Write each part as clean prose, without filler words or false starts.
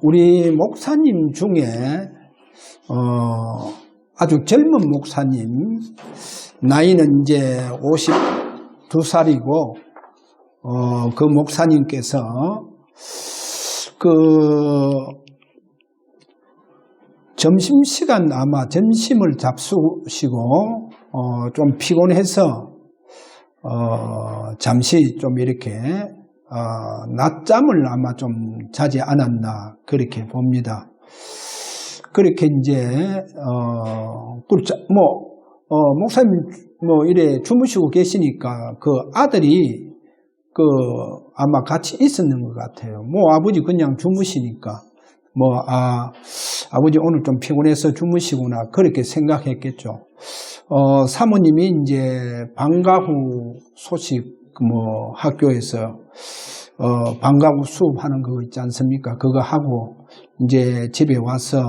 우리 목사님 중에 아주 젊은 목사님, 나이는 이제 52살이고 그 목사님께서 점심시간 아마 점심을 잡수시고 좀 피곤해서 잠시 좀 이렇게 낮잠을 아마 좀 자지 않았나 그렇게 봅니다. 그렇게 이제 목사님 이래 주무시고 계시니까 그 아들이 아마 같이 있었는 것 같아요. 아버지 그냥 주무시니까 아버지 오늘 좀 피곤해서 주무시구나 그렇게 생각했겠죠. 사모님이 이제 방과 후 소식 학교에서 방과 후 수업하는 거 있지 않습니까? 그거 하고 이제 집에 와서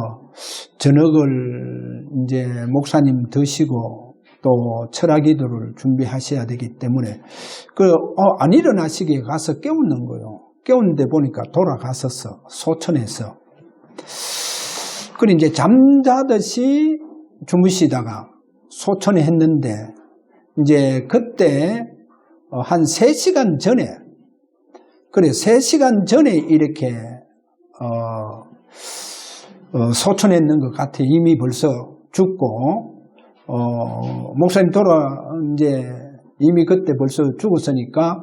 저녁을 이제 목사님 드시고 또 철학기도를 준비하셔야 되기 때문에 안 일어나시기에 가서 깨우는 거예요. 깨우는데 보니까 돌아갔었어. 소천에서. 그리고 이제 잠자듯이 주무시다가 소천에 했는데 이제 그때 한 3시간 전에 3시간 전에 이렇게 소천했는 것 같아. 이미 벌써 죽고 목사님 이제 이미 그때 벌써 죽었으니까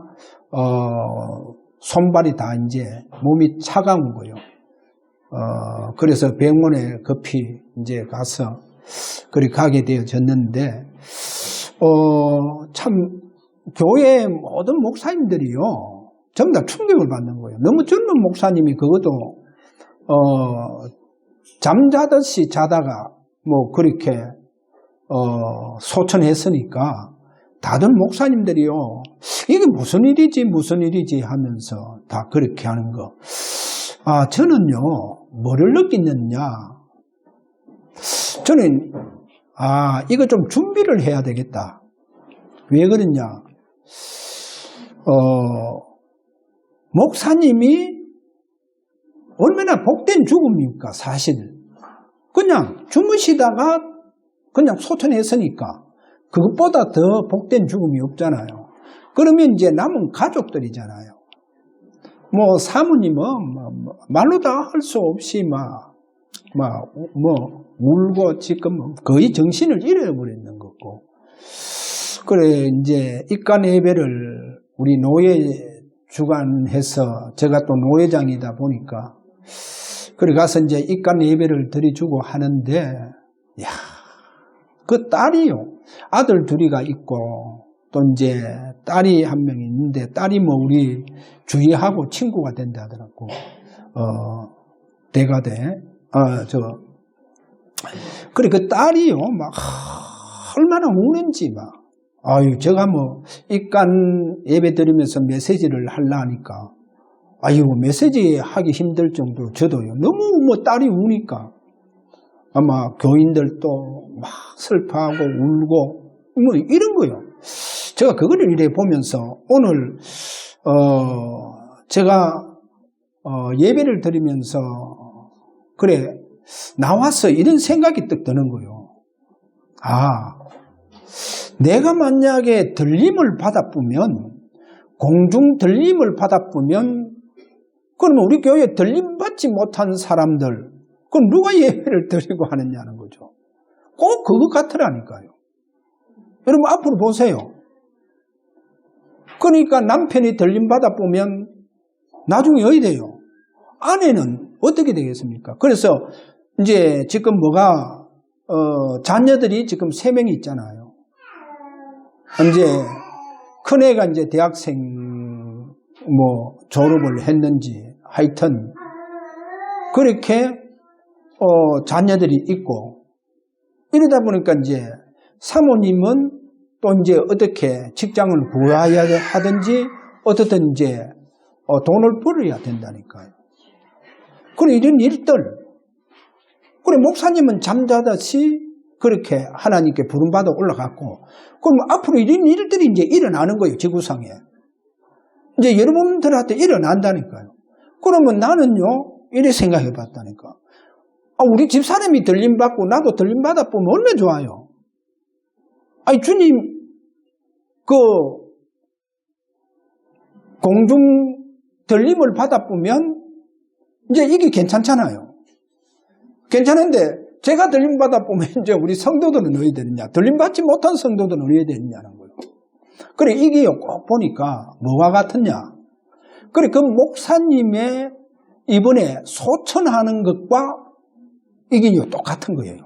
손발이 다 이제 몸이 차가운 거예요. 그래서 병원에 급히 이제 가서 그리 가게 되어졌는데 참 교회 모든 목사님들이요 전부 다 충격을 받는 거예요. 너무 젊은 목사님이 그것도 잠자듯이 자다가 그렇게 소천했으니까 다들 목사님들이요 이게 무슨 일이지 하면서 다 그렇게 하는 거. 저는요 뭐를 느끼느냐, 저는 이거 좀 준비를 해야 되겠다. 왜 그러냐, 목사님이 얼마나 복된 죽음입니까? 사실 그냥 주무시다가 그냥 소천했으니까 그것보다 더 복된 죽음이 없잖아요. 그러면 이제 남은 가족들이잖아요. 사모님은 말로 다 할 수 없이 울고 지금 거의 정신을 잃어버리는 거고. 그래 이제 입간 예배를 우리 노예 주관해서 제가 또 노회장이다 보니까 그래 가서 이제 입간 예배를 드려주고 하는데 그 딸이요 아들 둘이가 있고 또 이제 딸이 한 명 있는데 딸이 우리 주희하고 친구가 된다 하더라고. 대가대 그래 그 딸이요 얼마나 우는지 제가 입간 예배 드리면서 메시지를 하려 하니까 메시지 하기 힘들 정도로 저도요 너무 딸이 우니까 아마 교인들도 막 슬퍼하고 울고 이런 거요. 제가 그거를 이래 보면서 오늘 제가 예배를 드리면서 나와서 이런 생각이 떡 드는 거요. 내가 만약에 들림을 받아보면, 공중 들림을 받아보면, 그러면 우리 교회에 들림 받지 못한 사람들, 그럼 누가 예배를 드리고 하느냐는 거죠. 꼭 그것 같으라니까요. 여러분 앞으로 보세요. 그러니까 남편이 들림 받아보면 나중에 어디 돼요? 아내는 어떻게 되겠습니까? 그래서 이제 지금 자녀들이 지금 3명이 있잖아요. 이제 큰애가 이제 대학생 졸업을 했는지 하여튼 그렇게 자녀들이 있고 이러다 보니까 이제 사모님은 또 이제 어떻게 직장을 구해야 하든지 어떻든 이제 돈을 벌어야 된다니까요. 그래 이런 일들. 그래 목사님은 잠자듯이 그렇게 하나님께 부름받아 올라갔고, 그럼 앞으로 이런 일들이 이제 일어나는 거예요, 지구상에. 이제 여러분들한테 일어난다니까요. 그러면 나는요, 이래 생각해 봤다니까. 우리 집사람이 들림받고 나도 들림받아 보면 얼마나 좋아요. 아니, 주님, 공중 들림을 받아 보면 이제 이게 괜찮잖아요. 괜찮은데, 제가 들림받아 보면 이제 우리 성도들은 어떻게 되느냐. 들림받지 못한 성도들은 어떻게 되느냐는 거예요. 그래, 이게 꼭 보니까 뭐와 같으냐. 그래, 그 목사님의 이번에 소천하는 것과 이게 똑같은 거예요.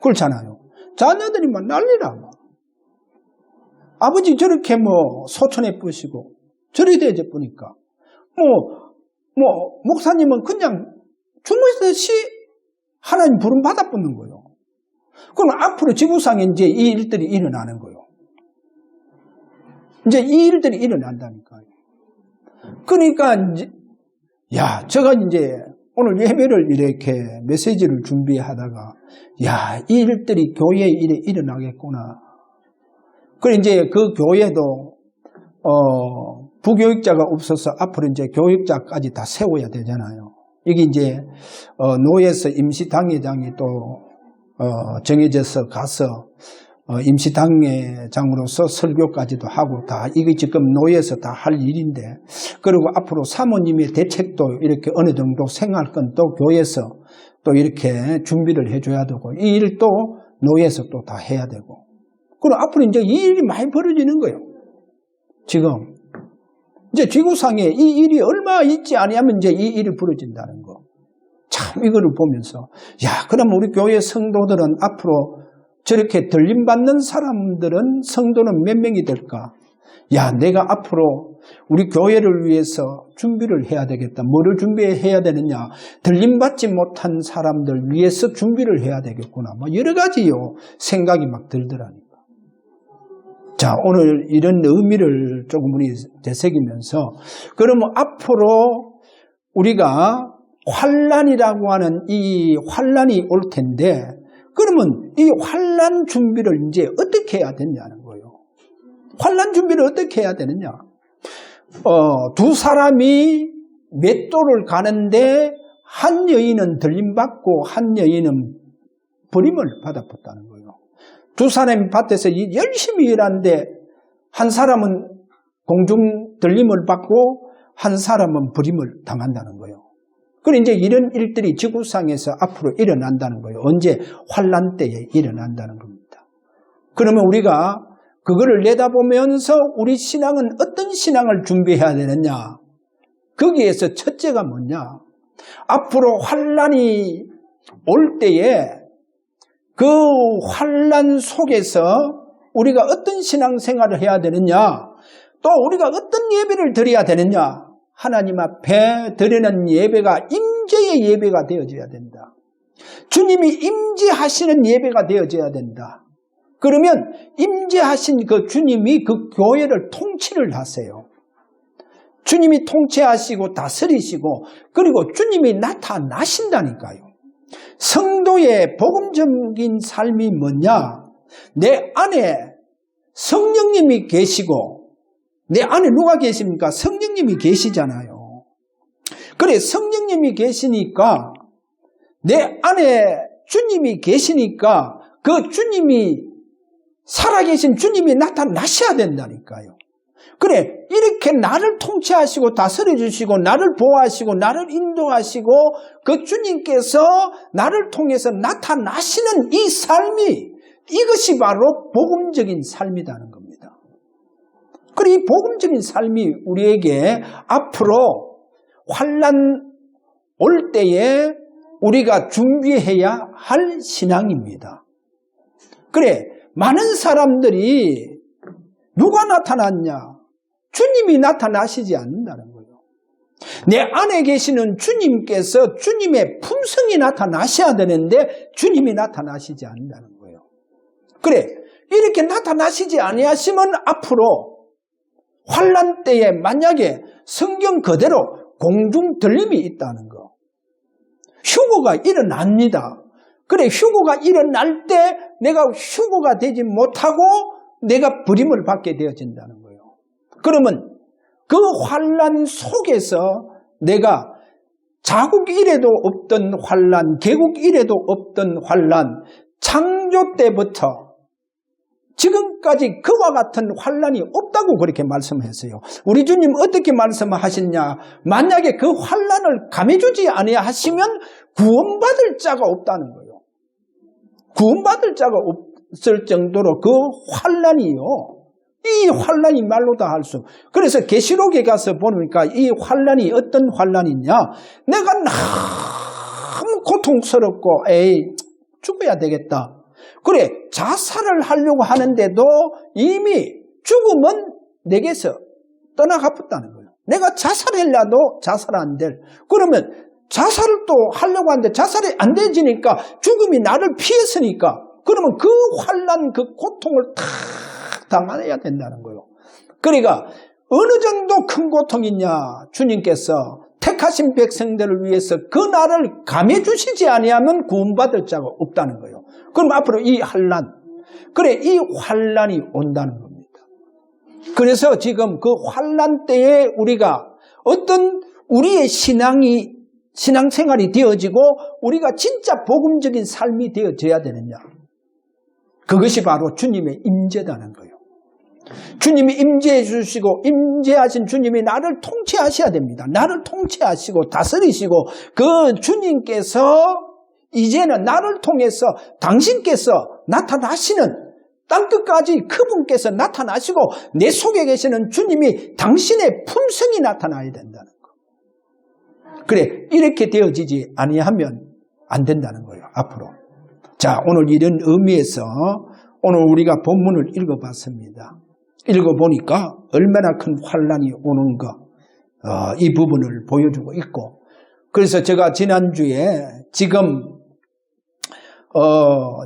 그렇잖아요. 자녀들이 막 난리라. 아버지 저렇게 소천해 뿌시고, 저리 대제 뿌니까. 목사님은 그냥 주무시듯이 하나님 부름 받아 뿌는 거예요. 그럼 앞으로 지구상에 이제 이 일들이 일어나는 거예요. 이제 이 일들이 일어난다니까요. 그러니까, 제가 이제 오늘 예배를 이렇게 메시지를 준비하다가, 이 일들이 교회에 일어나겠구나. 그래, 이제 그 교회도, 부교육자가 없어서 앞으로 이제 교육자까지 다 세워야 되잖아요. 이게 이제, 노예에서 임시당회장이 또, 정해져서 가서, 임시당회장으로서 설교까지도 하고 다, 이게 지금 노예에서 다 할 일인데, 그리고 앞으로 사모님의 대책도 이렇게 어느 정도 생활권 또 교회에서 또 이렇게 준비를 해줘야 되고, 이 일도 노예에서 또 다 해야 되고, 그럼 앞으로 이제 이 일이 많이 벌어지는 거예요. 지금. 이제 지구상에 이 일이 얼마 있지 아니하면 이제 이 일이 벌어진다는 거. 참 이거를 보면서, 그럼 우리 교회 성도들은 앞으로 저렇게 들림받는 사람들은 성도는 몇 명이 될까? 내가 앞으로 우리 교회를 위해서 준비를 해야 되겠다. 뭐를 준비해야 되느냐? 들림받지 못한 사람들 위해서 준비를 해야 되겠구나. 여러 가지요 생각이 막 들더라니까. 자, 오늘 이런 의미를 조금 우리 되새기면서, 그러면 앞으로 우리가 환난이라고 하는 이 환난이 올 텐데, 그러면 이 환난 준비를 이제 어떻게 해야 되냐는 거예요. 환난 준비를 어떻게 해야 되느냐. 두 사람이 맷돌을 가는데 한 여인은 들림받고 한 여인은 버림을 받아봤다는 거예요. 두 사람이 밭에서 열심히 일하는데 한 사람은 공중 들림을 받고 한 사람은 버림을 당한다는 거예요. 그리고 이제 이런 일들이 지구상에서 앞으로 일어난다는 거예요. 언제? 환난 때에 일어난다는 겁니다. 그러면 우리가 그거를 내다보면서 우리 신앙은 어떤 신앙을 준비해야 되느냐? 거기에서 첫째가 뭐냐? 앞으로 환난이 올 때에 그 환난 속에서 우리가 어떤 신앙생활을 해야 되느냐? 또 우리가 어떤 예배를 드려야 되느냐? 하나님 앞에 드리는 예배가 임재의 예배가 되어져야 된다. 주님이 임재하시는 예배가 되어져야 된다. 그러면 임재하신 그 주님이 그 교회를 통치를 하세요. 주님이 통치하시고 다스리시고 그리고 주님이 나타나신다니까요. 성도의 복음적인 삶이 뭐냐? 내 안에 성령님이 계시고 내 안에 누가 계십니까? 성령님이 계시잖아요. 그래, 성령님이 계시니까 내 안에 주님이 계시니까 그 주님이 살아계신 주님이 나타나셔야 된다니까요. 그래, 이렇게 나를 통치하시고 다스려 주시고 나를 보호하시고 나를 인도하시고 그 주님께서 나를 통해서 나타나시는 이 삶이 이것이 바로 복음적인 삶이라는 겁니다. 그리고 이 복음적인 삶이 우리에게 앞으로 환난 올 때에 우리가 준비해야 할 신앙입니다. 그래, 많은 사람들이 누가 나타났냐? 주님이 나타나시지 않는다는 거예요. 내 안에 계시는 주님께서 주님의 품성이 나타나셔야 되는데 주님이 나타나시지 않는다는 거예요. 그래, 이렇게 나타나시지 아니하시면 앞으로 환난 때에 만약에 성경 그대로 공중 들림이 있다는 거, 휴거가 일어납니다. 그래, 휴거가 일어날 때 내가 휴거가 되지 못하고 내가 버림을 받게 되어진다는 거예요. 그러면 그 환난 속에서 내가 자국 이래도 없던 환난, 개국 이래도 없던 환난, 창조 때부터 지금까지 그와 같은 환난이 없다고 그렇게 말씀했어요. 우리 주님 어떻게 말씀하셨냐? 만약에 그 환난을 감해주지 아니하시면 구원받을 자가 없다는 거예요. 구원받을 자가 없을 정도로 그 환난이요. 이 환난이 말로 다 할 수. 그래서 계시록에 가서 보니까 이 환난이 어떤 환난이냐? 내가 너무 고통스럽고 죽어야 되겠다. 그래, 자살을 하려고 하는데도 이미 죽음은 내게서 떠나가봤다는 거예요. 내가 자살하려도 자살 안 될. 그러면 자살을 또 하려고 하는데 자살이 안 되지니까 죽음이 나를 피했으니까 그러면 그 환난, 그 고통을 다 당해야 된다는 거예요. 그러니까 어느 정도 큰 고통이냐? 주님께서 택하신 백성들을 위해서 그 날을 감해주시지 아니하면 구원받을 자가 없다는 거예요. 그럼 앞으로 이 환난, 그래 이 환난이 온다는 겁니다. 그래서 지금 그 환난 때에 우리가 어떤 우리의 신앙생활이 되어지고 우리가 진짜 복음적인 삶이 되어져야 되느냐? 그것이 바로 주님의 임재다는 거예요. 주님이 임재해 주시고 임재하신 주님이 나를 통치하셔야 됩니다. 나를 통치하시고 다스리시고 그 주님께서 이제는 나를 통해서 당신께서 나타나시는 땅끝까지 그분께서 나타나시고 내 속에 계시는 주님이 당신의 품성이 나타나야 된다는 거. 그래 이렇게 되어지지 아니하면 안 된다는 거예요. 앞으로. 자, 오늘 이런 의미에서 오늘 우리가 본문을 읽어봤습니다. 읽어보니까 얼마나 큰 환난이 오는가 이 부분을 보여주고 있고, 그래서 제가 지난주에 지금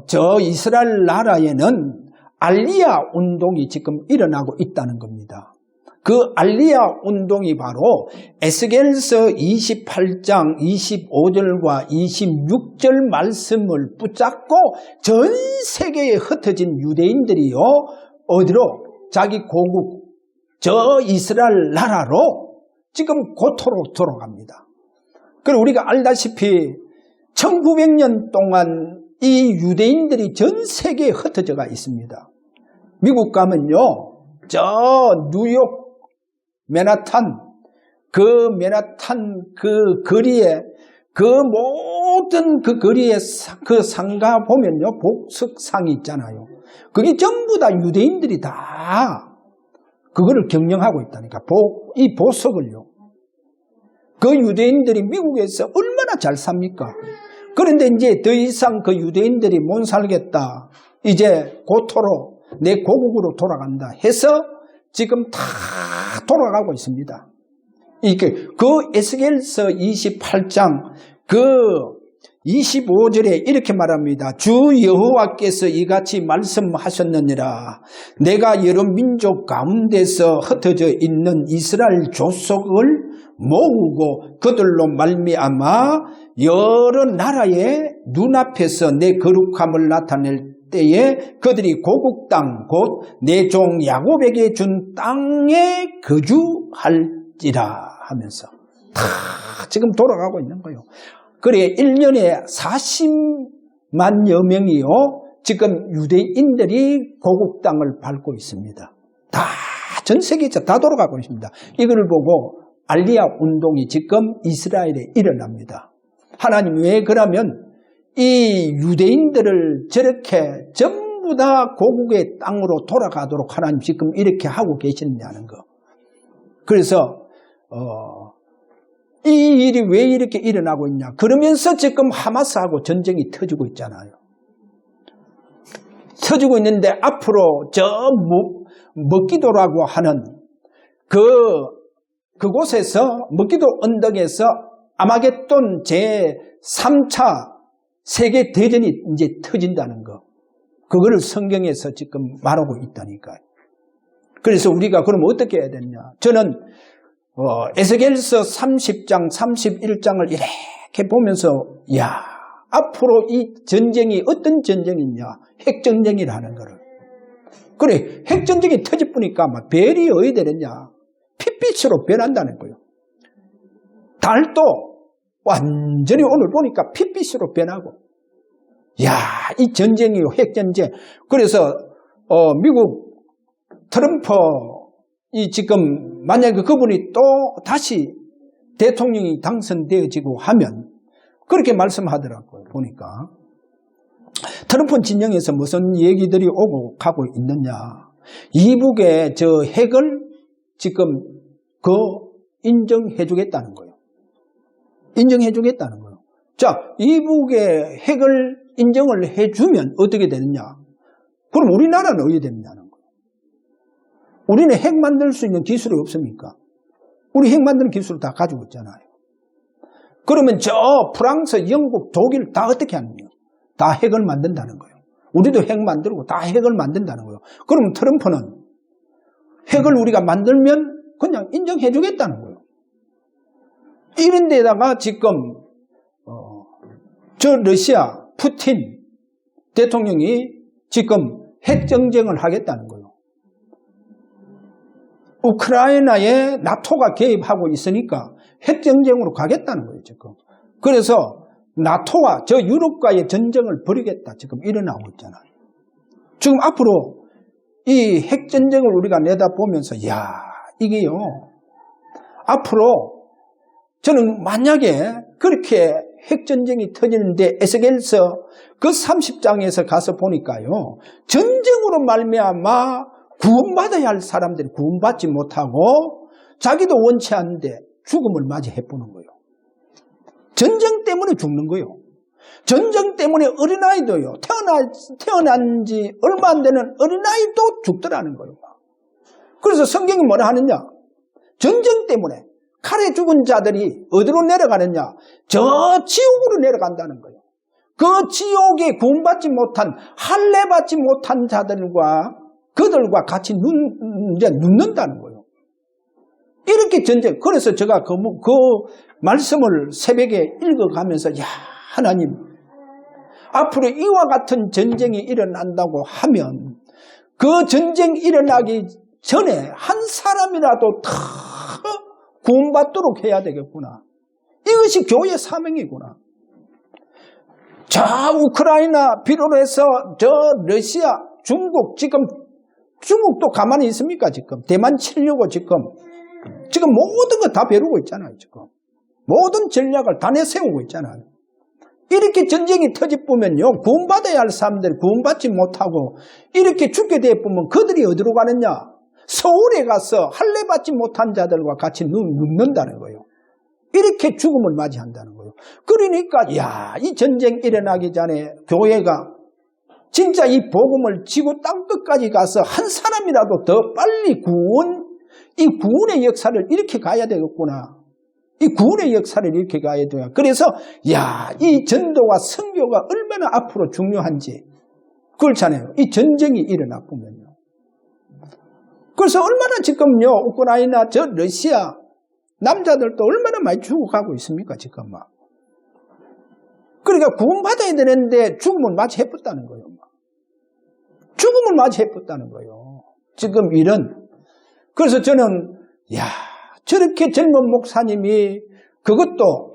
저 이스라엘 나라에는 알리야 운동이 지금 일어나고 있다는 겁니다. 그 알리야 운동이 바로 에스겔서 28장 25절과 26절 말씀을 붙잡고 전 세계에 흩어진 유대인들이요, 어디로? 자기 고국, 저 이스라엘 나라로 지금 고토로 돌아갑니다. 그리고 우리가 알다시피 1900년 동안 이 유대인들이 전 세계에 흩어져가 있습니다. 미국 가면요, 저 뉴욕 맨하탄 그 거리에 그 모든 그 거리에 그 상가 보면요, 복석상이 있잖아요. 그게 전부 다 유대인들이 다 그거를 경영하고 있다니까. 이 보석을요. 그 유대인들이 미국에서 얼마나 잘 삽니까? 그런데 이제 더 이상 그 유대인들이 못 살겠다. 이제 고토로 내 고국으로 돌아간다 해서 지금 다 돌아가고 있습니다. 이게 그 에스겔서 28장 그 25절에 이렇게 말합니다. 주 여호와께서 이같이 말씀하셨느니라. 내가 여러 민족 가운데서 흩어져 있는 이스라엘 족속을 모으고 그들로 말미암아 여러 나라의 눈앞에서 내 거룩함을 나타낼 때에 그들이 고국 땅 곧 내 종 야곱에게 준 땅에 거주할지라 하면서 다 지금 돌아가고 있는 거예요. 그래 1년에 40만여 명이요 지금 유대인들이 고국 땅을 밟고 있습니다. 다 전 세계에서 다 돌아가고 있습니다. 이걸 보고 알리야 운동이 지금 이스라엘에 일어납니다. 하나님 왜 그러면 이 유대인들을 저렇게 전부 다 고국의 땅으로 돌아가도록 하나님 지금 이렇게 하고 계시느냐는 거. 그래서 이 일이 왜 이렇게 일어나고 있냐. 그러면서 지금 하마스하고 전쟁이 터지고 있잖아요. 터지고 있는데 앞으로 저 먹기도라고 하는 그곳에서 먹기도 언덕에서 아마겟돈 제3차 세계 대전이 이제 터진다는 거. 그거를 성경에서 지금 말하고 있다니까요. 그래서 우리가 그럼 어떻게 해야 되냐. 저는 에스겔서 30장 31장을 이렇게 보면서 야, 앞으로 이 전쟁이 어떤 전쟁이냐. 핵전쟁이라는 거를. 그래, 핵전쟁이 터져보니까 벨이 어디 되느냐. 핏빛으로 변한다는 거예요. 다 달도 완전히 오늘 보니까 핏빛으로 변하고, 야, 이 전쟁이요, 핵전쟁. 그래서 미국 트럼프 이 지금 만약에 그분이 또 다시 대통령이 당선되어지고 하면 그렇게 말씀하더라고요. 보니까 트럼프 진영에서 무슨 얘기들이 오고 가고 있느냐, 이북의 저 핵을 지금 인정해 주겠다는 거예요. 인정해 주겠다는 거예요. 자, 이북의 핵을 인정을 해주면 어떻게 되느냐? 그럼 우리나라는 어떻게 되느냐는 거예요. 우리는 핵 만들 수 있는 기술이 없습니까? 우리 핵 만드는 기술을 다 가지고 있잖아요. 그러면 저 프랑스, 영국, 독일 다 어떻게 하느냐? 다 핵을 만든다는 거예요. 우리도 핵 만들고 다 핵을 만든다는 거예요. 그럼 트럼프는 핵을 우리가 만들면 그냥 인정해 주겠다는 거예요. 이런 데다가 지금 저 러시아 푸틴 대통령이 지금 핵전쟁을 하겠다는 거예요. 우크라이나에 나토가 개입하고 있으니까 핵전쟁으로 가겠다는 거예요, 지금. 그래서 나토와 저 유럽과의 전쟁을 벌이겠다, 지금 일어나고 있잖아요. 지금 앞으로 이 핵전쟁을 우리가 내다보면서, 야, 이게요, 앞으로 저는 만약에 그렇게 핵전쟁이 터지는데 에스겔서 그 30장에서 가서 보니까요, 전쟁으로 말미암아 구원받아야 할 사람들이 구원받지 못하고 자기도 원치 않는데 죽음을 맞이해보는 거예요. 전쟁 때문에 죽는 거예요. 전쟁 때문에 어린아이도요, 태어난 지 얼마 안 되는 어린아이도 죽더라는 거예요. 그래서 성경이 뭐라 하느냐, 전쟁 때문에 칼에 죽은 자들이 어디로 내려가느냐, 저 지옥으로 내려간다는 거예요. 그 지옥에 구원받지 못한, 할례받지 못한 자들과 그들과 같이 이제 눕는다는 거예요. 이렇게 전쟁. 그래서 제가 그 말씀을 새벽에 읽어가면서, 야, 하나님, 앞으로 이와 같은 전쟁이 일어난다고 하면 그 전쟁이 일어나기 전에 한 사람이라도 다 구원받도록 해야 되겠구나. 이것이 교회의 사명이구나. 자, 우크라이나 비롯 해서 저 러시아, 중국, 지금 중국도 가만히 있습니까? 지금 대만 치려고 지금 모든 거 다 벼르고 있잖아요. 지금 모든 전략을 다 내세우고 있잖아요. 이렇게 전쟁이 터집으면요, 구원받아야 할 사람들이 구원받지 못하고 이렇게 죽게 되면 그들이 어디로 가느냐? 서울에 가서 할례받지 못한 자들과 같이 눕는다는 거예요. 이렇게 죽음을 맞이한다는 거예요. 그러니까 야, 이 전쟁 일어나기 전에 교회가 진짜 이 복음을 지구 땅끝까지 가서 한 사람이라도 더 빨리 이 구원의 역사를 이렇게 가야 되겠구나. 이 구원의 역사를 이렇게 가야 돼요. 그래서 야, 이 전도와 선교가 얼마나 앞으로 중요한지 그렇잖아요. 이 전쟁이 일어나 보면요. 그래서 얼마나 지금요, 우크라이나, 저 러시아 남자들도 얼마나 많이 죽어가고 있습니까, 지금 막. 그러니까 구원받아야 되는데 죽음을 맞이해봤다는 거예요. 죽음을 맞이해봤다는 거예요. 지금 그래서 저는, 야, 저렇게 젊은 목사님이 그것도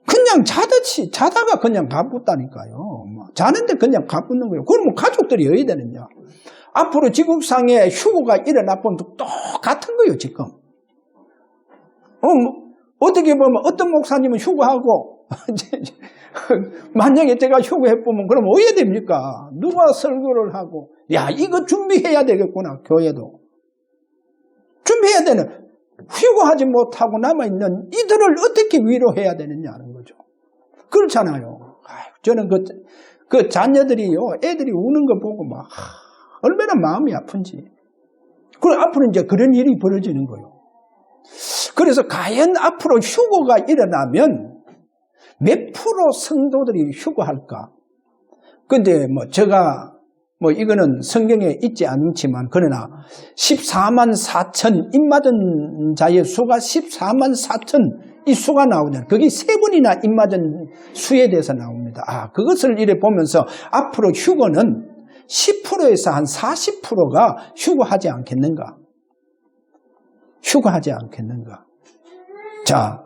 그냥 자다가 그냥 가붙다니까요. 자는데 그냥 가붙는 거예요. 그러면 가족들이 어디 되느냐. 앞으로 지국상에 휴거가 일어나면 똑같은 거예요, 지금. 어떻게 보면 어떤 목사님은 휴거하고, 만약에 제가 휴거해보면 그럼 어떻게 됩니까? 누가 설교를 하고, 야, 이거 준비해야 되겠구나, 교회도. 준비해야 되는, 휴거하지 못하고 남아있는 이들을 어떻게 위로해야 되느냐는 거죠. 그렇잖아요. 저는 그 자녀들이요, 애들이 우는 거 보고 얼마나 마음이 아픈지. 그리고 앞으로 이제 그런 일이 벌어지는 거예요. 그래서 과연 앞으로 휴거가 일어나면 몇 프로 성도들이 휴거할까? 근데 제가 이거는 성경에 있지 않지만 그러나 14만 4천 입맞은 자의 수가 14만 4천 이 수가 나오잖아요. 그게 세 번이나 입맞은 수에 대해서 나옵니다. 그것을 이래 보면서 앞으로 휴거는 10%에서 한 40%가 휴거하지 않겠는가? 휴거하지 않겠는가? 자,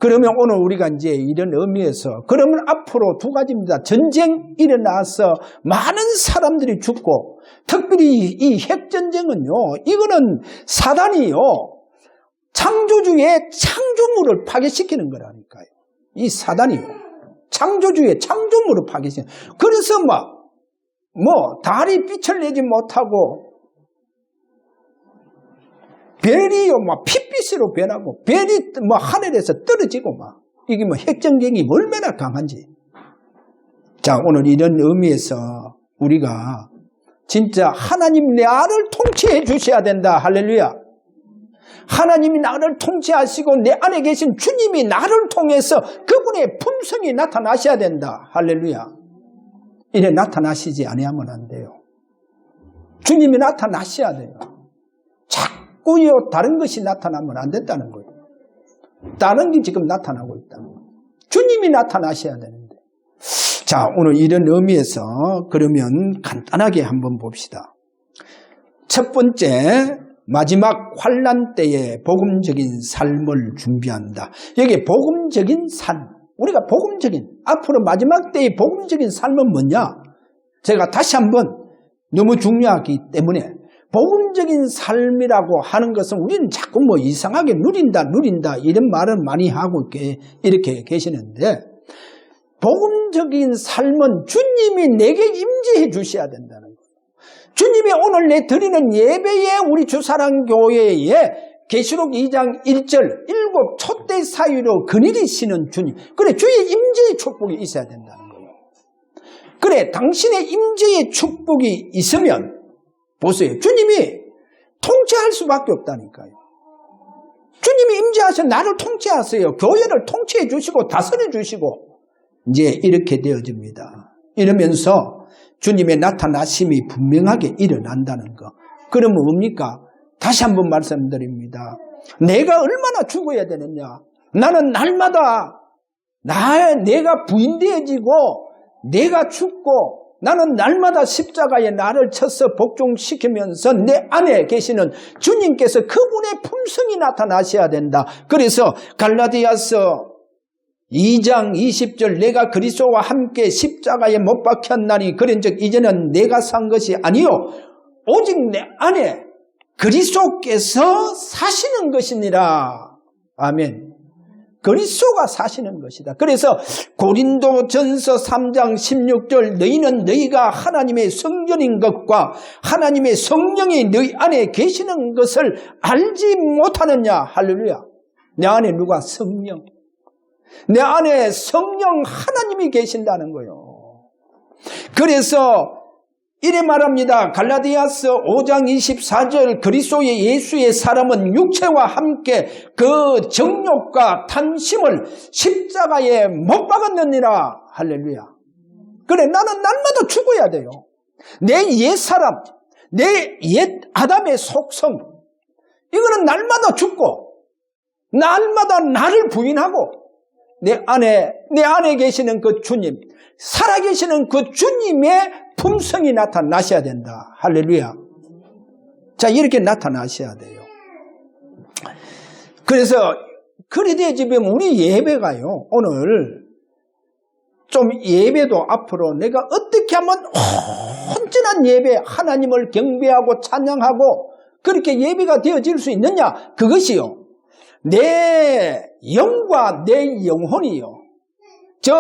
그러면 오늘 우리가 이제 이런 의미에서 그러면 앞으로 두 가지입니다. 전쟁 일어나서 많은 사람들이 죽고 특별히 이 핵전쟁은요. 이거는 사단이요. 창조주의 창조물을 파괴시키는 거라니까요. 이 사단이요. 창조주의 창조물을 파괴시키는. 그래서 달이 빛을 내지 못하고 별이요, 핏빛으로 변하고, 별이 하늘에서 떨어지고, 이게 핵전쟁이 얼마나 강한지. 자, 오늘 이런 의미에서 우리가 진짜 하나님 나를 통치해 주셔야 된다. 할렐루야. 하나님이 나를 통치하시고 내 안에 계신 주님이 나를 통해서 그분의 품성이 나타나셔야 된다. 할렐루야. 이래 나타나시지 아니하면 안 돼요. 주님이 나타나셔야 돼요. 자꾸요 다른 것이 나타나면 안 된다는 거예요. 다른 게 지금 나타나고 있다는 거예요. 주님이 나타나셔야 되는데. 자, 오늘 이런 의미에서 그러면 간단하게 한번 봅시다. 첫 번째, 마지막 환난 때에 복음적인 삶을 준비한다. 여기 복음적인 삶. 우리가 복음적인, 앞으로 마지막 때의 복음적인 삶은 뭐냐? 제가 다시 한번 너무 중요하기 때문에 복음적인 삶이라고 하는 것은 우리는 자꾸 이상하게 누린다 이런 말을 많이 하고 이렇게 계시는데 복음적인 삶은 주님이 내게 임재해 주셔야 된다는 거예요. 주님이 오늘 내 드리는 예배에 우리 주사랑교회에 계시록 2장 1절 7 촛대 사이로 그늘이시는 주님. 그래, 주의 임재의 축복이 있어야 된다는 거예요. 그래, 당신의 임재의 축복이 있으면 보세요. 주님이 통치할 수밖에 없다니까요. 주님이 임재하셔 나를 통치하세요. 교회를 통치해 주시고 다스려 주시고 이제 이렇게 되어집니다. 이러면서 주님의 나타나심이 분명하게 일어난다는 거. 그러면 뭡니까? 다시 한번 말씀드립니다. 내가 얼마나 죽어야 되느냐? 나는 날마다 내가 부인되어지고 내가 죽고 나는 날마다 십자가에 나를 쳐서 복종시키면서 내 안에 계시는 주님께서 그분의 품성이 나타나셔야 된다. 그래서 갈라디아서 2장 20절 내가 그리스도와 함께 십자가에 못 박혔나니 그런즉 이제는 내가 산 것이 아니요 오직 내 안에 그리스도께서 사시는 것이니라. 아멘. 그리스도가 사시는 것이다. 그래서 고린도전서 3장 16절 너희는 너희가 하나님의 성전인 것과 하나님의 성령이 너희 안에 계시는 것을 알지 못하느냐. 할렐루야. 내 안에 누가 성령. 내 안에 성령 하나님이 계신다는 거예요. 그래서 이래 말합니다. 갈라디아서 5장 24절 그리스도의 예수의 사람은 육체와 함께 그 정욕과 탐심을 십자가에 못 박았느니라. 할렐루야. 그래, 나는 날마다 죽어야 돼요. 내 옛사람, 내 옛 아담의 속성 이거는 날마다 죽고 날마다 나를 부인하고 내 안에 계시는 그 주님, 살아계시는 그 주님의 품성이 나타나셔야 된다. 할렐루야. 자, 이렇게 나타나셔야 돼요. 그래서 그래 되어지면 우리 예배가요, 오늘 좀 예배도 앞으로 내가 어떻게 하면 온전한 예배, 하나님을 경배하고 찬양하고 그렇게 예배가 되어질 수 있느냐? 그것이요, 내 영과 내 영혼이요, 저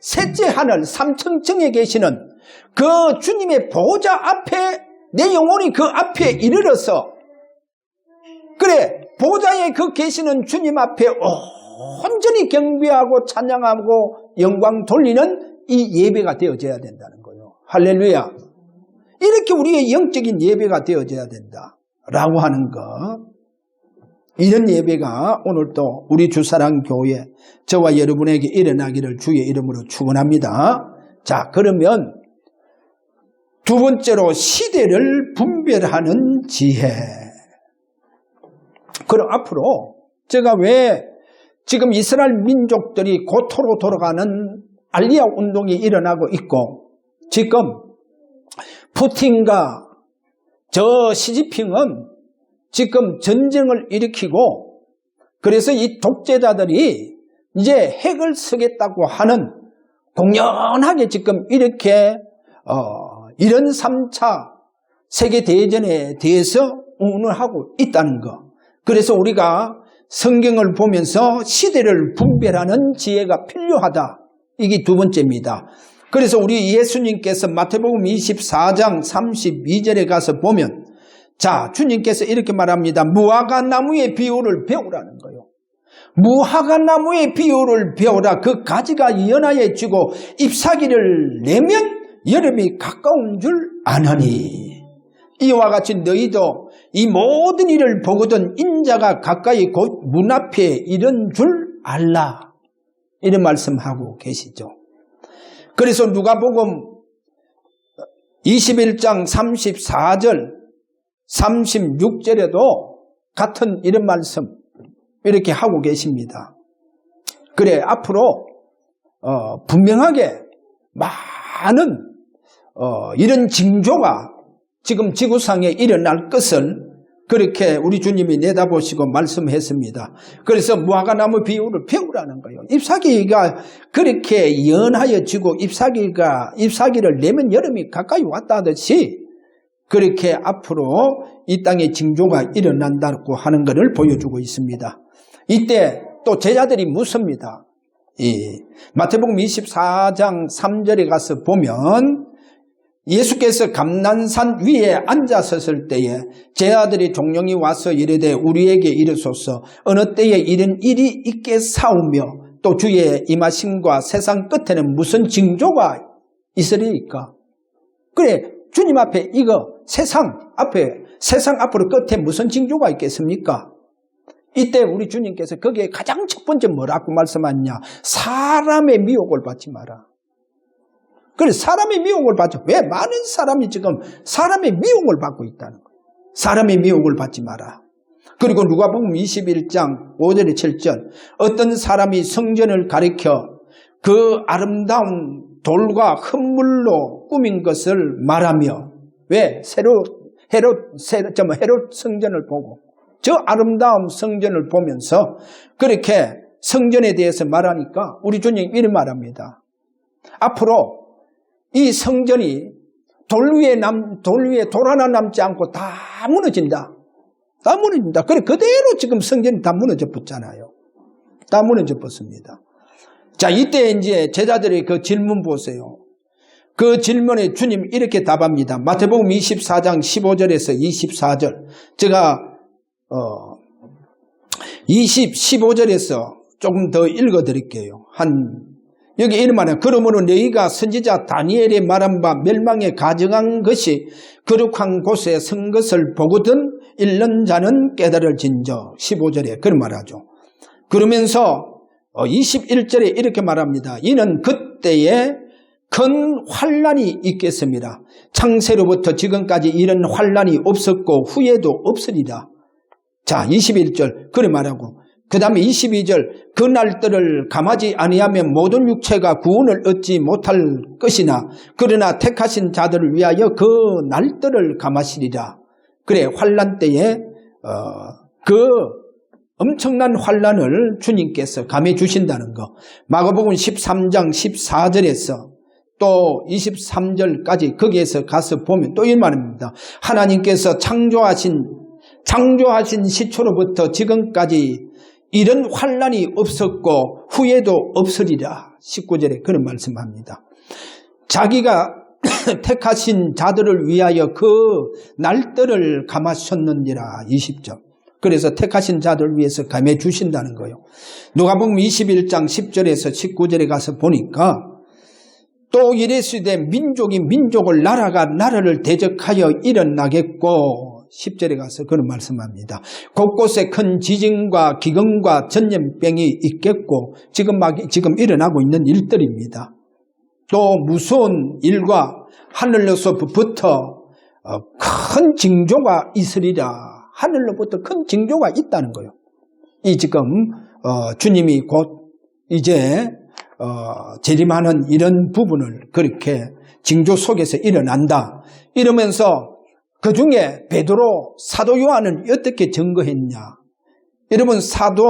셋째 하늘 삼층층에 계시는 그 주님의 보좌 앞에 내 영혼이 그 앞에 이르러서 그래 보좌에 그 계시는 주님 앞에 온전히 경배하고 찬양하고 영광 돌리는 이 예배가 되어져야 된다는 거예요. 할렐루야. 이렇게 우리의 영적인 예배가 되어져야 된다라고 하는 것. 이런 예배가 오늘도 우리 주사랑교회 저와 여러분에게 일어나기를 주의 이름으로 축원합니다. 자, 그러면 두 번째로 시대를 분별하는 지혜. 그럼 앞으로 제가 왜 지금 이스라엘 민족들이 고토로 돌아가는 알리야 운동이 일어나고 있고 지금 푸틴과 저 시진핑은 지금 전쟁을 일으키고 그래서 이 독재자들이 이제 핵을 쓰겠다고 하는 공연하게 지금 이렇게 이런 3차 세계대전에 대해서 운운하고 있다는 것. 그래서 우리가 성경을 보면서 시대를 분별하는 지혜가 필요하다. 이게 두 번째입니다. 그래서 우리 예수님께서 마태복음 24장 32절에 가서 보면 자, 주님께서 이렇게 말합니다. 무화과 나무의 비유를 배우라는 거예요. 무화과 나무의 비유를 배우라. 그 가지가 연하여지고 잎사귀를 내면 여름이 가까운 줄 아나니. 이와 같이 너희도 이 모든 일을 보거든 인자가 가까이 곧 문 앞에 이른 줄 알라. 이런 말씀하고 계시죠. 그래서 누가복음 21장 34절 36절에도 같은 이런 말씀 이렇게 하고 계십니다. 그래 앞으로 분명하게 많은 이런 징조가 지금 지구상에 일어날 것을 그렇게 우리 주님이 내다보시고 말씀했습니다. 그래서 무화과나무 비유를 배우라는 거예요. 잎사귀가 그렇게 연하여지고 잎사귀를 내면 여름이 가까이 왔다 하듯이 그렇게 앞으로 이 땅에 징조가 일어난다고 하는 것을 보여주고 있습니다. 이때 또 제자들이 묻습니다. 마태복음 24장 3절에 가서 보면 예수께서 감난산 위에 앉아섰을 때에 제 아들이 종령이 와서 이르되 우리에게 이르소서 어느 때에 이런 일이 있겠사오며 또 주의 임하심과 세상 끝에는 무슨 징조가 있으리이까. 그래 주님 앞에 이거 세상 앞으로 끝에 무슨 징조가 있겠습니까? 이때 우리 주님께서 거기에 가장 첫 번째 뭐라고 말씀하느냐. 사람의 미혹을 받지 마라. 그래 사람의 미혹을 받죠. 왜? 많은 사람이 지금 사람의 미혹을 받고 있다는 거예요. 사람의 미혹을 받지 마라. 그리고 누가복음 21장 5절에 7절 어떤 사람이 성전을 가리켜 그 아름다운 돌과 흙물로 꾸민 것을 말하며 왜? 헤롯 성전을 보고 저 아름다운 성전을 보면서 그렇게 성전에 대해서 말하니까 우리 주님 이런 말합니다. 앞으로 이 성전이 돌 위에 돌 하나 남지 않고 다 무너진다. 다 무너진다. 그래 그대로 지금 성전이 다 무너져 붙잖아요. 다 무너져 붙습니다. 자, 이때 이제 제자들의 그 질문 보세요. 그 질문에 주님 이렇게 답합니다. 마태복음 24장 15절에서 24절. 제가 15절에서 조금 더 읽어드릴게요. 여기 이런 말이에요. 그러므로 너희가 선지자 다니엘이 말한 바 멸망에 가증한 것이 거룩한 곳에 선 것을 보거든 읽는 자는 깨달을진저. 15절에 그런 말하죠. 그러면서 21절에 이렇게 말합니다. 이는 그때에 큰 환난이 있겠습니다. 창세로부터 지금까지 이런 환난이 없었고 후에도 없으리라. 자, 21절 그래 말하고 그 다음에 22절 그 날들을 감하지 아니하면 모든 육체가 구원을 얻지 못할 것이나 그러나 택하신 자들을 위하여 그 날들을 감하시리라. 그래 환난 때에 그 엄청난 환난을 주님께서 감해 주신다는 거. 마가복음 13장 14절에서 또 23절까지 거기에서 가서 보면 또 이 말입니다. 하나님께서 창조하신 시초로부터 지금까지 이런 환난이 없었고 후에도 없으리라. 19절에 그런 말씀합니다. 자기가 택하신 자들을 위하여 그 날들을 감하셨느니라. 20절. 그래서 택하신 자들을 위해서 감해 주신다는 거예요. 누가복음 21장 10절에서 19절에 가서 보니까 또 이랬으되 민족이 민족을 나라가 나라를 대적하여 일어나겠고 10절에 가서 그런 말씀합니다. 곳곳에 큰 지진과 기근과 전염병이 있겠고 지금 일어나고 있는 일들입니다. 또 무서운 일과 하늘로부터 큰 징조가 있으리라. 하늘로부터 큰 징조가 있다는 거예요. 이 지금 주님이 곧 이제 재림하는 이런 부분을 그렇게 징조 속에서 일어난다. 이러면서 그 중에 베드로 사도 요한은 어떻게 증거했냐. 여러분 사도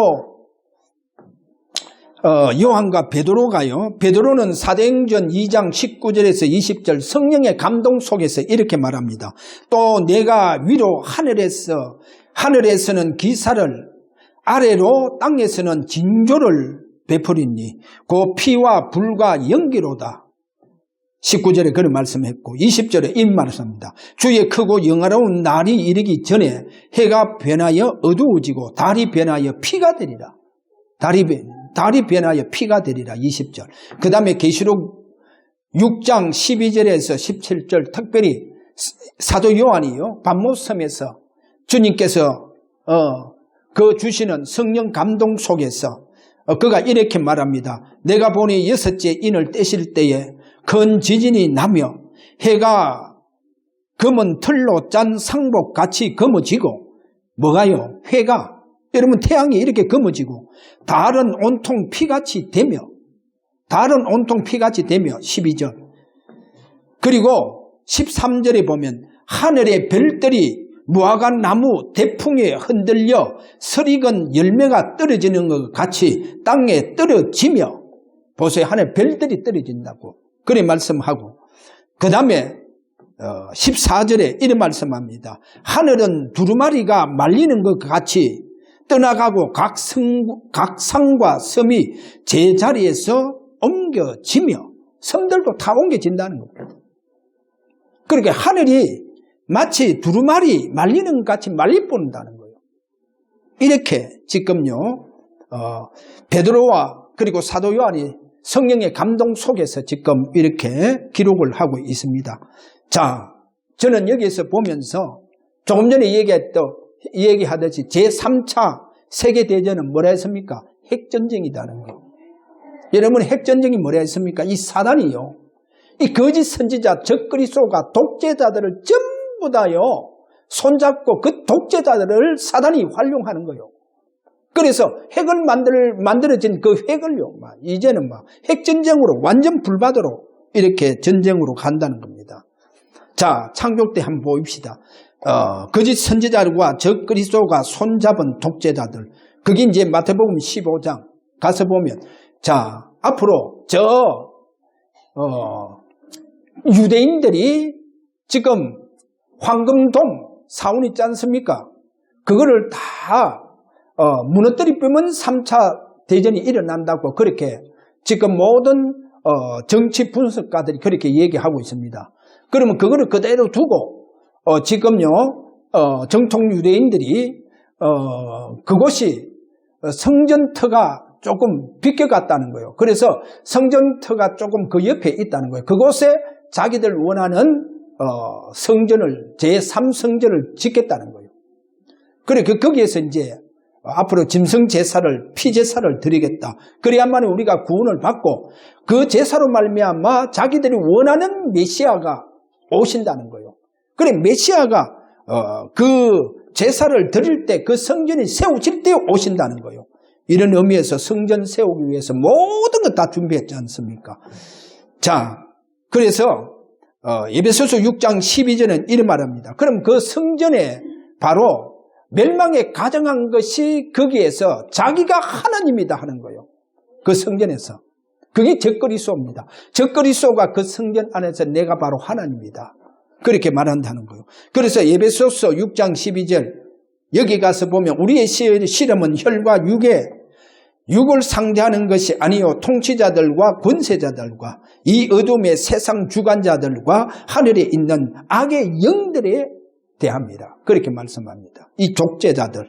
요한과 베드로가요. 베드로는 사도행전 2장 19절에서 20절 성령의 감동 속에서 이렇게 말합니다. 또 내가 위로 하늘에서는 기사를 아래로 땅에서는 징조를 베풀이니 그 피와 불과 연기로다. 19절에 그런 말씀했고 20절에 이 말씀합니다. 주의 크고 영화로운 날이 이르기 전에 해가 변하여 어두워지고 달이 변하여 피가 되리라. 달이 변하여 피가 되리라. 20절. 그 다음에 계시록 6장 12절에서 17절 특별히 사도 요한이요. patmos섬에서 주님께서 그 주시는 성령 감동 속에서 그가 이렇게 말합니다. 내가 보니 6째 인을 떼실 때에 큰 지진이 나며 해가 검은 틀로 짠 상복같이 검어지고 뭐가요? 해가 여러분 태양이 이렇게 검어지고 달은 온통 피같이 되며 12절 그리고 13절에 보면 하늘의 별들이 무화과 나무 대풍에 흔들려 설익은 열매가 떨어지는 것 같이 땅에 떨어지며 보세요. 하늘 별들이 떨어진다고 그래 말씀하고 그 다음에 14절에 이런 말씀합니다. 하늘은 두루마리가 말리는 것 같이 떠나가고 각 상과 섬이 제자리에서 옮겨지며 섬들도 다 옮겨진다는 겁니다. 그렇게 하늘이 마치 두루마리 말리는 것 같이 말리뿌린다는 거예요. 이렇게 지금요 베드로와 그리고 사도 요한이 성령의 감동 속에서 지금 이렇게 기록을 하고 있습니다. 자, 저는 여기에서 보면서 조금 전에 얘기하듯이 제3차 세계대전은 뭐라 했습니까? 핵전쟁이라는 거. 여러분 핵전쟁이 뭐라 했습니까? 이 사단이요. 이 거짓 선지자, 적그리스도가 독재자들을 전부 다요. 손잡고 그 독재자들을 사단이 활용하는 거예요. 그래서 핵을 만들어진 그 핵을요, 이제는 핵전쟁으로 완전 불바다로 이렇게 전쟁으로 간다는 겁니다. 자, 창조 때 한번 보입시다. 거짓 선지자들과 적그리스도가 손잡은 독재자들. 그게 이제 마태복음 15장 가서 보면, 자, 앞으로 유대인들이 지금 황금동 사원 있지 않습니까? 그거를 다 무너뜨리면 3차 대전이 일어난다고 그렇게 지금 모든 정치 분석가들이 그렇게 얘기하고 있습니다. 그러면 그거를 그대로 두고 지금요 정통 유대인들이 그곳이 성전터가 조금 비껴갔다는 거예요. 그래서 성전터가 조금 그 옆에 있다는 거예요. 그곳에 자기들 원하는 성전을 제3성전을 짓겠다는 거예요. 그래 거기에서 이제 앞으로 짐승 제사를 피제사를 드리겠다. 그래야만 우리가 구원을 받고 그 제사로 말미암아 자기들이 원하는 메시아가 오신다는 거예요. 그래 메시아가 그 제사를 드릴 때 그 성전이 세워질 때 오신다는 거예요. 이런 의미에서 성전 세우기 위해서 모든 것 다 준비했지 않습니까? 자, 그래서 에베소서 6장 12절은 이런 말합니다. 그럼 그 성전에 바로 멸망에 가정한 것이 거기에서 자기가 하나님이다 하는 거예요. 그 성전에서. 그게 적그리스도입니다. 적그리스도가 그 성전 안에서 내가 바로 하나님이다. 그렇게 말한다는 거예요. 그래서 에베소서 6장 12절 여기 가서 보면 우리의 실험은 혈과 육을 상대하는 것이 아니요 통치자들과 권세자들과 이 어둠의 세상 주관자들과 하늘에 있는 악의 영들에 대합니다. 그렇게 말씀합니다. 이 독재자들.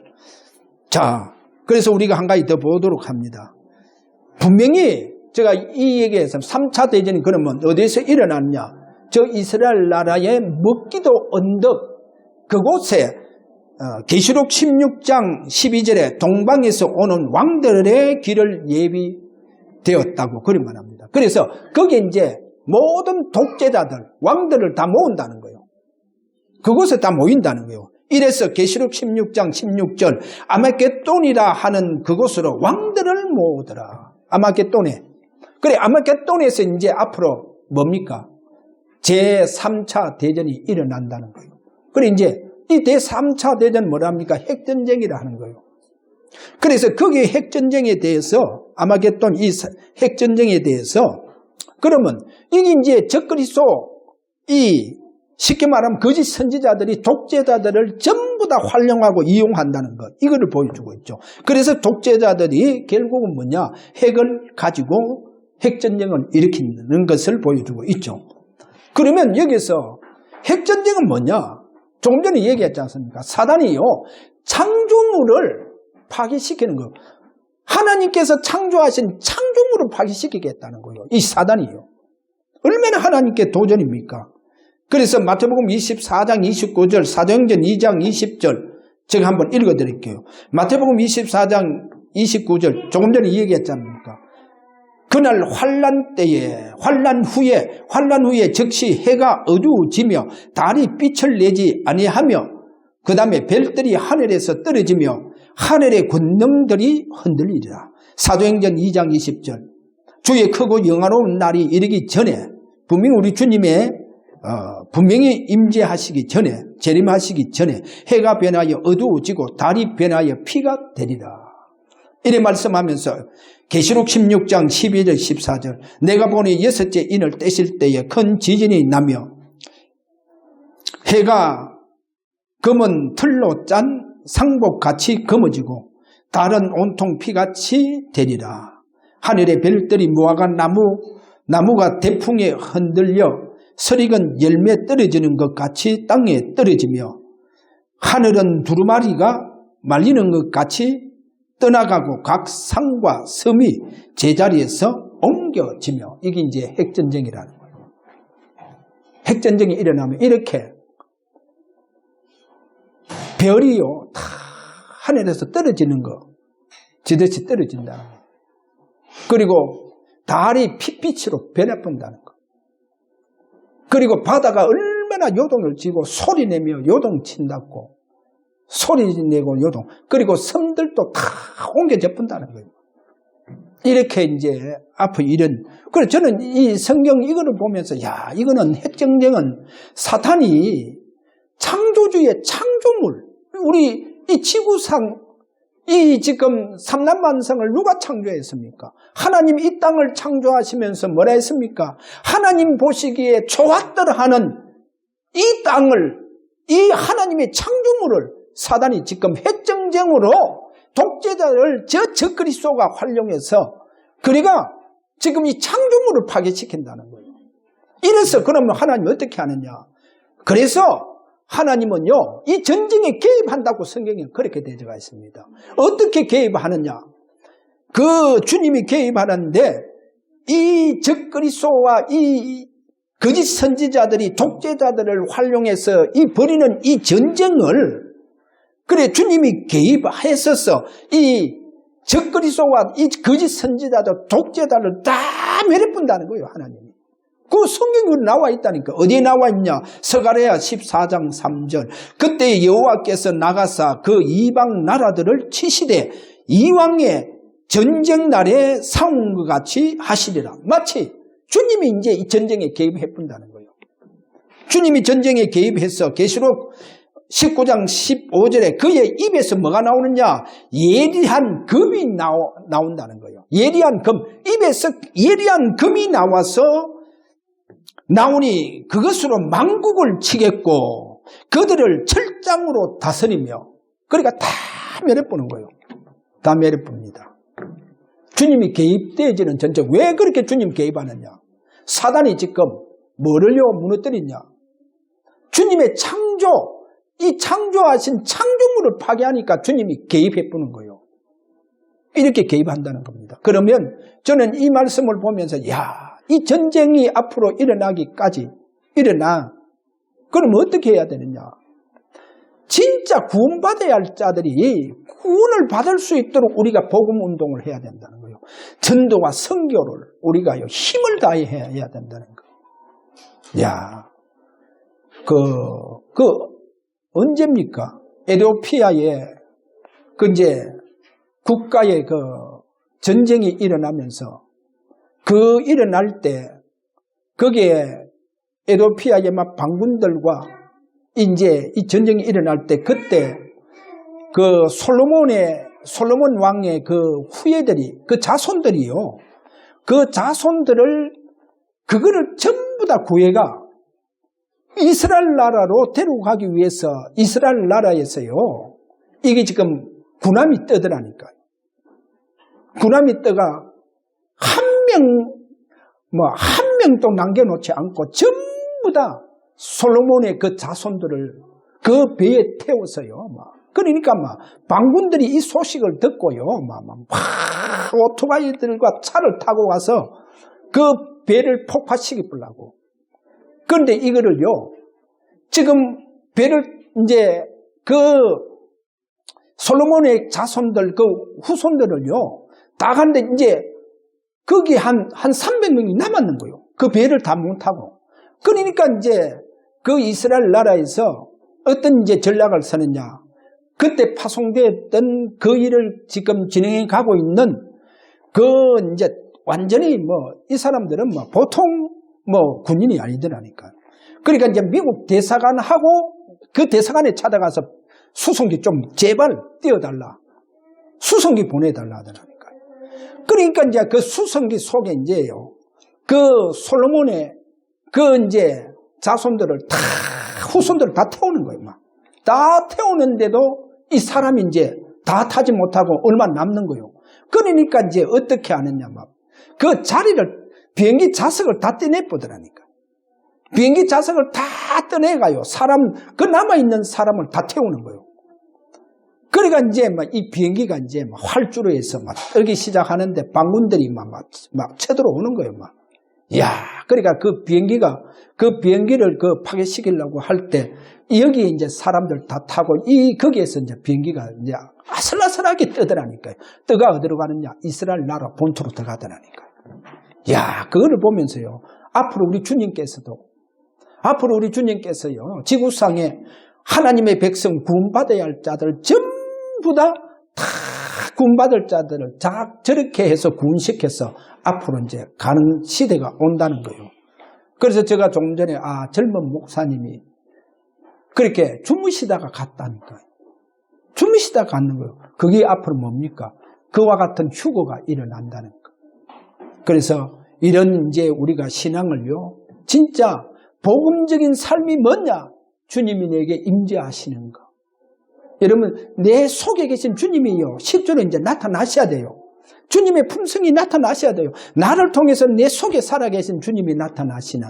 자, 그래서 우리가 한 가지 더 보도록 합니다. 분명히 제가 이 얘기에서 3차 대전이 그러면 어디서 일어났냐? 저 이스라엘 나라의 먹기도 언덕 그곳에 계시록 16장 12절에 동방에서 오는 왕들의 길을 예비되었다고 그런 말합니다. 그래서 거기에 이제 모든 독재자들, 왕들을 다 모은다는 거예요. 그곳에 다 모인다는 거예요. 이래서 계시록 16장 16절 아마겟돈이라 하는 그곳으로 왕들을 모으더라. 아마겟돈에. 그래 아마겟돈에서 이제 앞으로 뭡니까? 제3차 대전이 일어난다는 거예요. 그래 이제 이 제3차 대전 뭐랍니까? 핵전쟁이라 하는 거예요. 그래서 거기에 핵전쟁에 대해서 아마겟돈 이 핵전쟁에 대해서 그러면 이게 이제 적그리스도 이 쉽게 말하면 거짓 선지자들이 독재자들을 전부 다 활용하고 이용한다는 것 이거를 보여주고 있죠. 그래서 독재자들이 결국은 뭐냐 핵을 가지고 핵전쟁을 일으키는 것을 보여주고 있죠. 그러면 여기서 핵전쟁은 뭐냐? 조금 전에 얘기했지 않습니까? 사단이요 창조물을 파괴시키는 거. 하나님께서 창조하신 창조물을 파괴시키겠다는 거예요. 이 사단이요. 얼마나 하나님께 도전입니까? 그래서 마태복음 24장 29절, 사도행전 2장 20절 제가 한번 읽어드릴게요. 마태복음 24장 29절 조금 전에 얘기했지 않습니까? 그날 환난 때에 환난 후에 즉시 해가 어두워지며 달이 빛을 내지 아니하며 그 다음에 별들이 하늘에서 떨어지며 하늘의 권능들이 흔들리리라. 사도행전 2장 20절 주의 크고 영화로운 날이 이르기 전에 분명히 우리 주님의 분명히 임재하시기 전에 재림하시기 전에 해가 변하여 어두워지고 달이 변하여 피가 되리라. 이래 말씀하면서 계시록 16장 12절 14절 내가 보니 여섯째 인을 떼실 때에 큰 지진이 나며 해가 검은 틀로 짠 상복같이 검어지고 달은 온통 피같이 되리라. 하늘의 별들이 무화과 나무가 대풍에 흔들려 설익은 열매 떨어지는 것 같이 땅에 떨어지며 하늘은 두루마리가 말리는 것 같이 떠나가고 각 산과 섬이 제자리에서 옮겨지며 이게 이제 핵전쟁이라는 거예요. 핵전쟁이 일어나면 이렇게 별이요 다 하늘에서 떨어지는 거 지듯이 떨어진다. 그리고 달이 핏빛으로 변해본다는 거. 그리고 바다가 얼마나 요동을 지고 소리내며 요동친다고 소리내고 요동 그리고 섬들도 다 옮겨져 본다는 거예요. 이렇게 이제 앞에 이런 그래서 저는 이 성경 이거를 보면서 야 이거는 핵전쟁은 사탄이 창조주의 창조물 우리 이 지구상 이 지금 삼란만상을 누가 창조했습니까? 하나님 이 땅을 창조하시면서 뭐라 했습니까? 하나님 보시기에 좋았더라하는 이 땅을 이 하나님의 창조물을 사단이 지금 핵전쟁으로 독재자를 저 적그리스도가 활용해서 그러니까 지금 이 창조물을 파괴시킨다는 거예요. 이래서 그러면 하나님이 어떻게 하느냐? 그래서 하나님은요 이 전쟁에 개입한다고 성경에 그렇게 되어가 있습니다. 어떻게 개입하느냐? 그 주님이 개입하는데 이 적그리스도와 이 거짓 선지자들이 독재자들을 활용해서 이 벌이는 이 전쟁을 그래 주님이 개입했었어. 이 적그리스도와 이 거짓 선지자들 독재자를 다 멸해본다는 거예요. 하나님이. 그 성경으로 나와 있다니까. 어디에 나와 있냐? 스가랴 14장 3절 그때 여호와께서 나가사 그 이방 나라들을 치시되 이왕의 전쟁 날에 싸운 것 같이 하시리라. 마치 주님이 이제 이 전쟁에 개입해 본다는 거예요. 주님이 전쟁에 개입해서 계시록 19장 15절에 그의 입에서 뭐가 나오느냐? 예리한 금이 나온다는 거예요. 예리한 금. 입에서 예리한 금이 나오니 그것으로 만국을 치겠고 그들을 철장으로 다스리며 그러니까 다 멸해보는 거예요. 다 멸해봅니다. 주님이 개입되어지는 전쟁. 왜 그렇게 주님 개입하느냐? 사단이 지금 뭐를요 무너뜨리냐? 주님의 창조, 이 창조하신 창조물을 파괴하니까 주님이 개입해보는 거예요. 이렇게 개입한다는 겁니다. 그러면 저는 이 말씀을 보면서 이 전쟁이 앞으로 일어나기까지 그럼 어떻게 해야 되느냐? 진짜 구원받아야 할 자들이 구원을 받을 수 있도록 우리가 복음 운동을 해야 된다는 거예요. 전도와 선교를 우리가 힘을 다해 해야 된다는 거예요. 언제입니까? 에티오피아에 이제 국가의 전쟁이 일어나면서 일어날 때 거기에 에티오피아의 막 반군들과 이제 이 전쟁이 일어날 때 그때 솔로몬 왕의 그 후예들이, 그 자손들이요. 그 자손들을, 그거를 전부 다 구해가 이스라엘 나라로 데려가기 위해서 이스라엘 나라에서요. 이게 지금 군함이 떠더라니까요. 군함이 떠가 한 명도 남겨놓지 않고 전부 다 솔로몬의 그 자손들을 그 배에 태워서요. 그러니까 반군들이 이 소식을 듣고요. 오토바이들과 차를 타고 가서 그 배를 폭파시키려고. 그런데 이거를요. 지금 배를 이제 그 솔로몬의 자손들, 그 후손들을요. 다 갔는데 이제 거기 한 300명이 남았는 거예요. 그 배를 다 못 타고. 그러니까 이제 그 이스라엘 나라에서 어떤 이제 전략을 쓰느냐. 그때 파송되었던 그 일을 지금 진행해 가고 있는 그 이제 완전히 이 사람들은 보통 군인이 아니더라니까. 그러니까 이제 미국 대사관하고 그 대사관에 찾아가서 수송기 좀 제발 띄워달라. 수송기 보내달라 하더라니까. 그러니까 이제 그 수송기 속에 이제요. 그 솔로몬의 그 이제 자손들을 다, 후손들을 다 태우는 거예요. 다 태우는데도 이 사람이 이제 다 타지 못하고 얼마 남는 거예요. 그러니까 이제 어떻게 하느냐. 그 자리를, 비행기 좌석을 다 떼내보더라니까. 비행기 좌석을 다 떠내가요. 그 남아있는 사람을 다 태우는 거예요. 그러니까 이제 이 비행기가 이제 활주로 해서 떨기 시작하는데 반군들이 막 쳐들어오는 거예요. 이야, 그러니까 그 비행기를 파괴시키려고 할 때 여기에 이제 사람들 다 타고 거기에서 이제 비행기가 이제 아슬아슬하게 뜨더라니까요. 떠가 어디로 가느냐? 이스라엘 나라 본토로 들어가더라니까요. 이야, 그거를 보면서요. 앞으로 우리 주님께서요. 지구상에 하나님의 백성 구원받아야 할 자들 전부 다 구원받을 자들을 저렇게 해서 구원시켜서 앞으로 이제 가는 시대가 온다는 거예요. 그래서 제가 조금 전에 젊은 목사님이 그렇게 주무시다가 갔다니까요. 주무시다가 갔는 거예요. 그게 앞으로 뭡니까? 그와 같은 휴거가 일어난다는 거예요. 그래서 이런 이제 우리가 신앙을요. 진짜 복음적인 삶이 뭐냐? 주님이 내게 임재하시는 거. 여러분, 내 속에 계신 주님이요. 실제로 이제 나타나셔야 돼요. 주님의 품성이 나타나셔야 돼요. 나를 통해서 내 속에 살아계신 주님이 나타나시는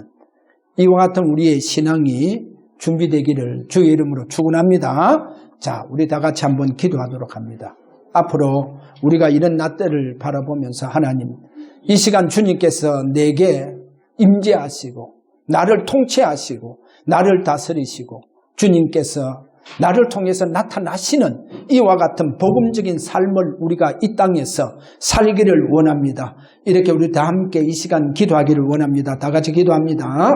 이와 같은 우리의 신앙이 준비되기를 주의 이름으로 축원합니다. 자, 우리 다 같이 한번 기도하도록 합니다. 앞으로 우리가 이런 날들을 바라보면서 하나님, 이 시간 주님께서 내게 임재하시고 나를 통치하시고 나를 다스리시고 주님께서 나를 통해서 나타나시는 이와 같은 복음적인 삶을 우리가 이 땅에서 살기를 원합니다. 이렇게 우리 다 함께 이 시간 기도하기를 원합니다. 다 같이 기도합니다.